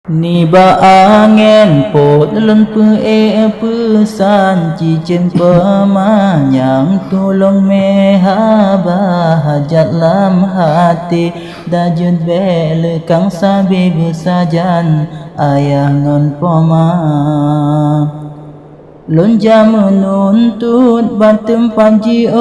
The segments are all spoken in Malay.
Ni ba angin pot lon pesan cincin pemanyang tolong mehaba hajat lam hati dajun belekang sabi bersajan ayah ngon poma lonja menuntut batem panji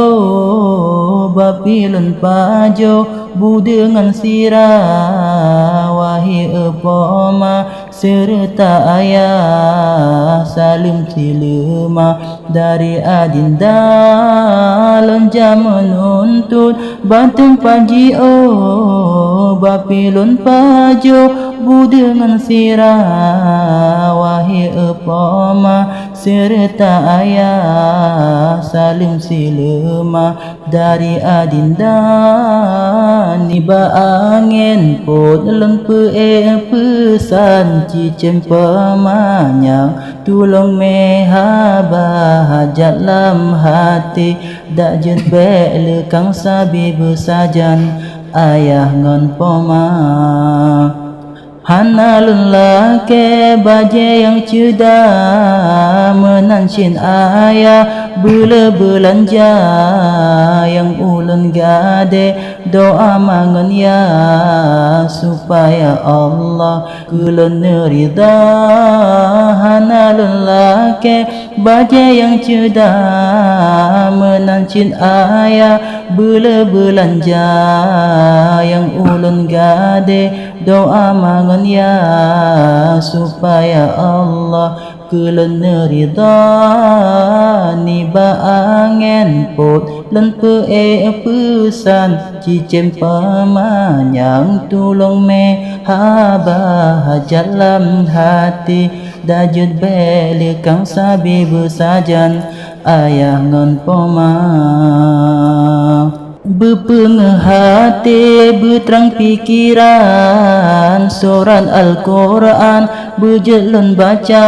bapi lon pajo bu dengan sirah wahai epoma serta ayah salim silema dari adinda lonja menuntut batem panji bapi lon pajo bu dengan sirah wahai epoma serta ayah salim silema dari adinda ni ba angin pot lon pesan cincin pemanyang tolong mehaba hajat lam hati dak jet belekang sabi bersajan ayah ngon poma hana lelaki baje yang cedah menancin ayah bela belanja yang ulun gade doa mangan ya supaya Allah kulun nerida hana lelaki baje yang cedah menancin ayah bela belanja yang ulun gade doa mangan ya supaya Allah kulun nerida ni ba angin pot lon pesan cincin pemanyang tolong mehaba hajat lam hati dajud belekang sabi bersajan ayah ngon poma berpenghati berterang pikiran surat Al-Quran berjelun baca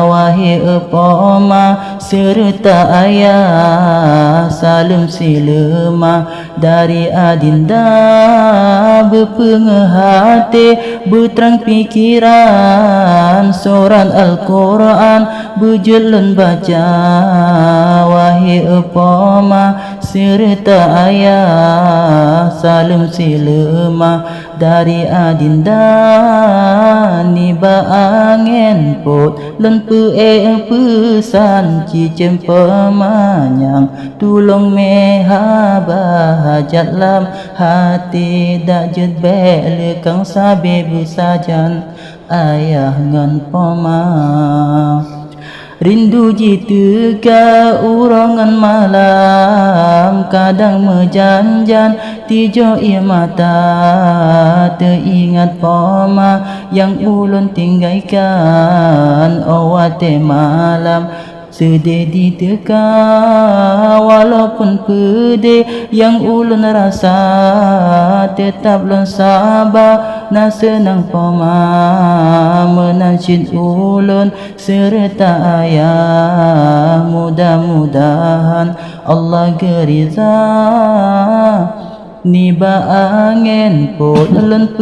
wahai epoma serta ayah salim silema dari adinda berpenghati berterang pikiran surat Al-Quran berjelun baca wahai epoma serta ayah salim silema dari adinda ni ba angin pot lon pesan cincin pemanyang tolong mehaba hajat lam hati dak jet belekang sabi bersajan ayah ngan poma rindu jitu ka urangan malam kadang mejanjan tijo ia mata teringat poma yang ulun tinggalkan awate malam sedih diteka walaupun pedih yang ulun rasa tetap lon sabar na senang poma menancin ulun serta ayah mudah-mudahan Allah geriza ni ba angin pot lon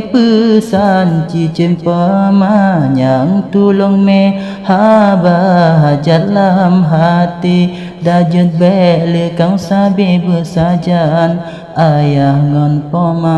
pesan cincin pemanyang tolong mehaba hajat lam hati dajud belekang sabi bersajan ayah ngon poma